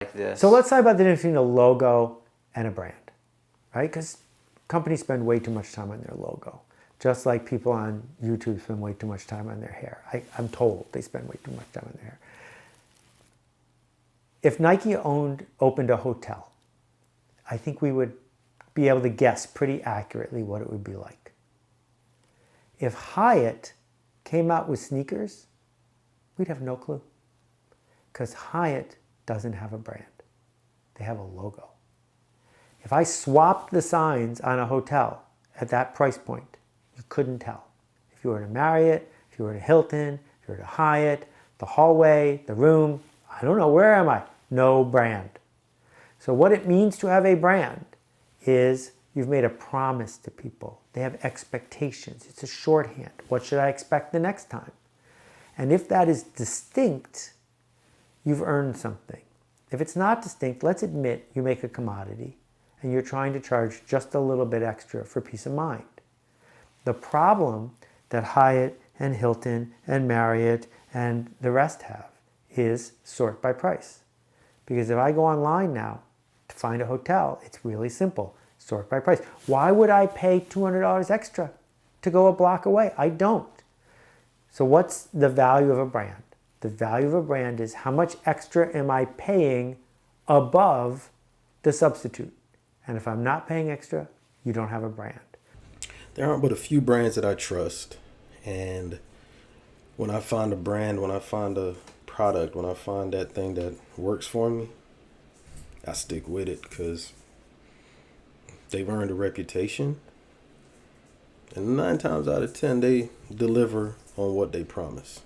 like this. So let's talk about the difference between a logo and a brand, right? Because companies spend way too much time on their logo. Just like people on YouTube spend way too much time on their hair. I'm told they spend way too much time on their hair. If Nike opened a hotel, I think we would be able to guess pretty accurately what it would be like. If Hyatt came out with sneakers, we'd have no clue. Because Hyatt doesn't have a brand. They have a logo. If I swapped the signs on a hotel at that price point, you couldn't tell. If you were to Marriott, if you were to Hilton, if you were to Hyatt, the hallway, the room, I don't know, where am I? No brand. So what it means to have a brand is you've made a promise to people. They have expectations. It's a shorthand. What should I expect the next time? And if that is distinct, you've earned something. If it's not distinct, let's admit you make a commodity and you're trying to charge just a little bit extra for peace of mind. The problem that Hyatt and Hilton and Marriott and the rest have is sort by price. Because if I go online now to find a hotel, it's really simple. Sort by price. Why would I pay $200 extra to go a block away? I don't. So what's the value of a brand? The value of a brand is how much extra am I paying above the substitute? And if I'm not paying extra, you don't have a brand. There aren't but a few brands that I trust. And when I find a brand, when I find a product, when I find that thing that works for me, I stick with it because they've earned a reputation. And 9 times out of 10, they deliver on what they promise.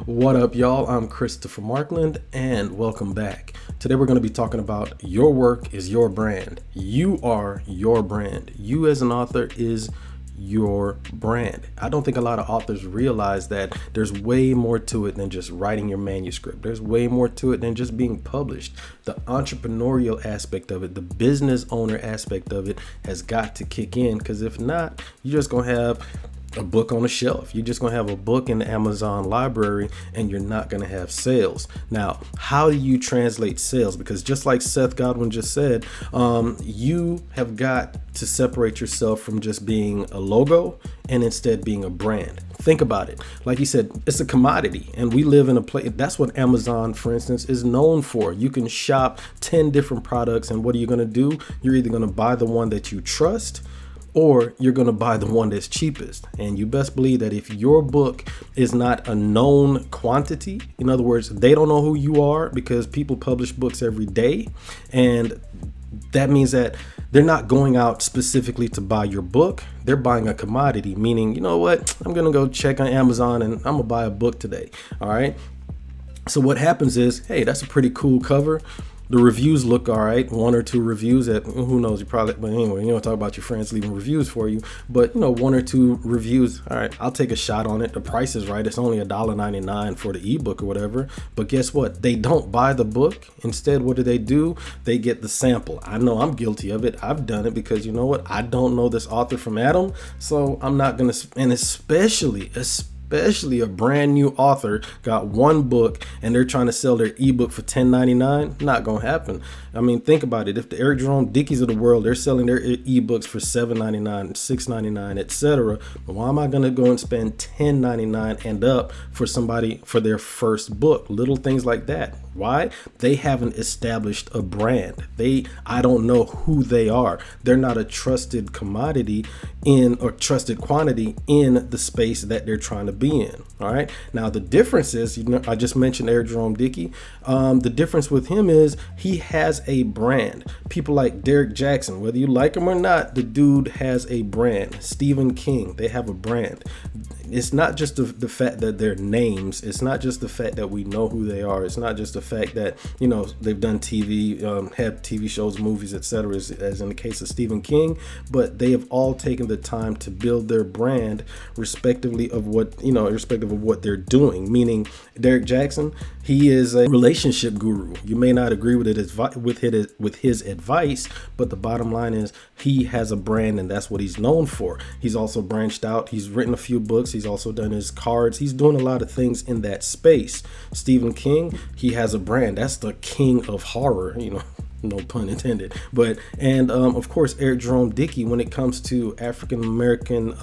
What up, y'all? I'm Christopher Markland, and welcome back. Today we're going to be talking about your work is your brand. You are your brand. You as an author is your brand. I don't think a lot of authors realize that there's way more to it than just writing your manuscript. There's way more to it than just being published. The entrepreneurial aspect of it, the business owner aspect of it has got to kick in, because if not, you're just going to have a book on a shelf. You're just going to have a book in the Amazon library and you're not going to have sales. Now, how do you translate sales? Because just like Seth Godin just said, you have got to separate yourself from just being a logo and instead being a brand. Think about it. Like you said, it's a commodity and we live in a place. That's what Amazon, for instance, is known for. You can shop 10 different products and what are you going to do? You're either going to buy the one that you trust or you're going to buy the one that's cheapest. And you best believe that if your book is not a known quantity, in other words, they don't know who you are because people publish books every day. And that means that they're not going out specifically to buy your book. They're buying a commodity, meaning, you know what? I'm going to go check on Amazon and I'm going to buy a book today. All right. So what happens is, hey, that's a pretty cool cover. The reviews look all right. 1 or 2 reviews that who knows, you probably, but anyway, you don't talk about your friends leaving reviews for you, but 1 or 2 reviews. All right, I'll take a shot on it. The price is right. It's only $1.99 for the ebook or whatever. But guess what? They don't buy the book. Instead, what do? They get the sample. I know I'm guilty of it. I've done it because you know what? I don't know this author from Adam. So I'm not going to, and especially a brand new author got one book and they're trying to sell their ebook for $10.99, not gonna happen. I mean, think about it. If the Eric Jerome Dickies of the world, they're selling their ebooks for $7.99, $6.99, etc., why am I gonna go and spend $10.99 and up for somebody for their first book? Little things like that. Why? They haven't established a brand. I don't know who they are. They're not a trusted commodity or trusted quantity in the space that they're trying to be in. All right. Now, the difference is, I just mentioned Eric Jerome Dickey. The difference with him is he has a brand. People like Derek Jackson, whether you like him or not, the dude has a brand. Stephen King, they have a brand. it's not just the fact that they're names. It's not just the fact that we know who they are. It's not just the fact that, they've done TV, had TV shows, movies, etc., as in the case of Stephen King, but they have all taken the time to build their brand respectively of what, irrespective of what they're doing. Meaning Derek Jackson, he is a relationship guru. You may not agree with his advice, but the bottom line is he has a brand, and that's what he's known for. He's also branched out. He's written a few books. He's also done his cards. He's doing a lot of things in that space. Stephen King, he has a brand. That's the king of horror, no pun intended. But of course, Eric Jerome Dickey, when it comes to African American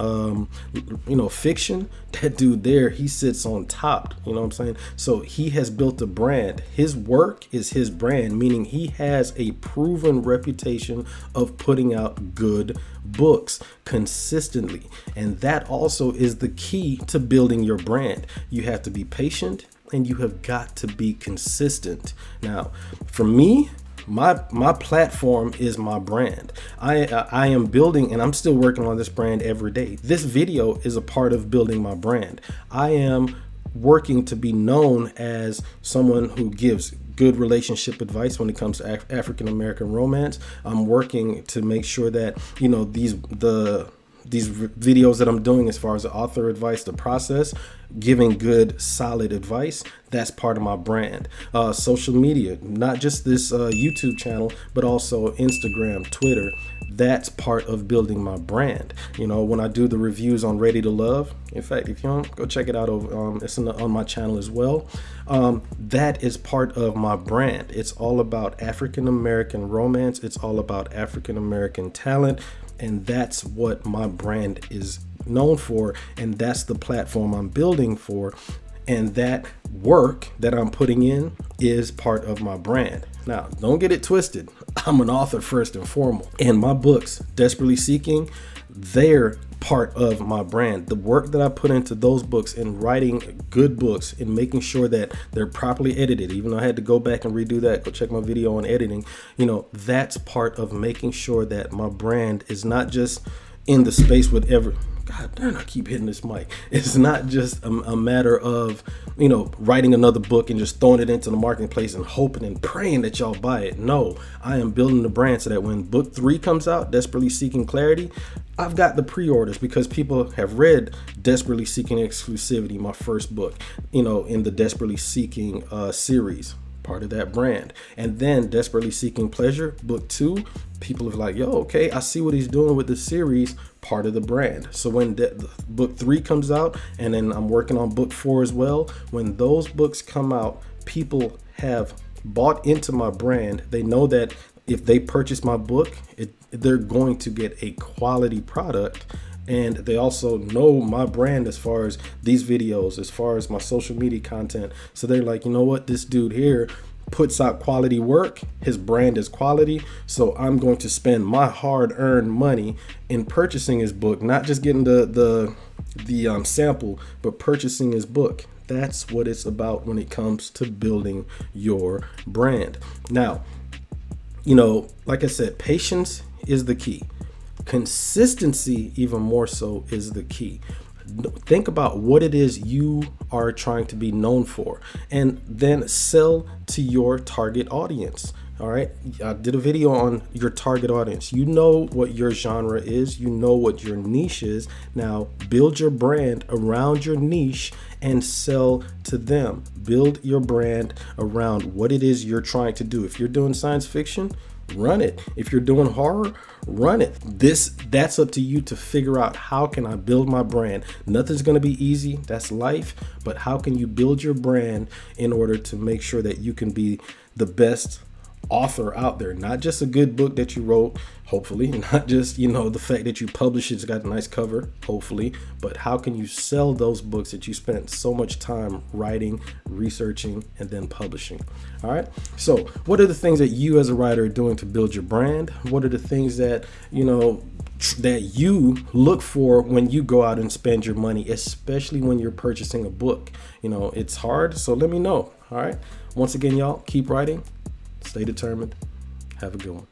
fiction, that dude there, he sits on top. You know what I'm saying? So he has built a brand. His work is his brand, meaning he has a proven reputation of putting out good books consistently. And that also is the key to building your brand. You have to be patient and you have got to be consistent. Now, for me, my platform is my brand. I am building, and I'm still working on this brand every day. This video is a part of building my brand. I am working to be known as someone who gives good relationship advice when it comes to African American romance. I'm working to make sure that these videos that I'm doing as far as the author advice, the process, giving good solid advice, that's part of my brand. Social media, not just this YouTube channel, but also Instagram, Twitter, that's part of building my brand. When I do the reviews on Ready to Love, in fact, if you don't, go check it out over it's on my channel as well. That is part of my brand. It's all about African American romance. It's all about African American talent. And that's what my brand is known for. And that's the platform I'm building for. And that work that I'm putting in is part of my brand. Now, don't get it twisted. I'm an author first and foremost. And my books, Desperately Seeking, they're part of my brand. The work that I put into those books and writing good books and making sure that they're properly edited, even though I had to go back and redo that, go check my video on editing, that's part of making sure that my brand is not just in the space with God damn, I keep hitting this mic. It's not just a matter of, writing another book and just throwing it into the marketplace and hoping and praying that y'all buy it. No, I am building the brand so that when book 3 comes out, Desperately Seeking Clarity, I've got the pre-orders because people have read Desperately Seeking Exclusivity, my first book, in the Desperately Seeking series, part of that brand. And then Desperately Seeking Pleasure, book 2, people are like, yo, okay, I see what he's doing with the series, part of the brand. So when book 3 comes out, and then I'm working on book 4 as well, when those books come out, people have bought into my brand. They know that if they purchase my book, they're going to get a quality product. And they also know my brand as far as these videos, as far as my social media content. So they're like, you know what, this dude here puts out quality work. His brand is quality. So I'm going to spend my hard-earned money in purchasing his book, not just getting the sample, but purchasing his book. That's what it's about when it comes to building your brand. Now, like I said, patience is the key. Consistency, even more so, is the key. Think about what it is you are trying to be known for, and then sell to your target audience. All right. I did a video on your target audience. You know what your genre is. You know what your niche is. Now build your brand around your niche and sell to them. Build your brand around what it is you're trying to do. If you're doing science fiction, run it. If you're doing horror, run it. That's up to you to figure out, how can I build my brand? Nothing's going to be easy. That's life. But how can you build your brand in order to make sure that you can be the best author out there? Not just a good book that you wrote, hopefully, not just the fact that you published it's got a nice cover, hopefully, but how can you sell those books that you spent so much time writing, researching, and then publishing? All right, so what are the things that you as a writer are doing to build your brand? What are the things that that you look for when you go out and spend your money, especially when you're purchasing a book? It's hard, so let me know. All right, once again, y'all, keep writing. Stay determined. Have a good one.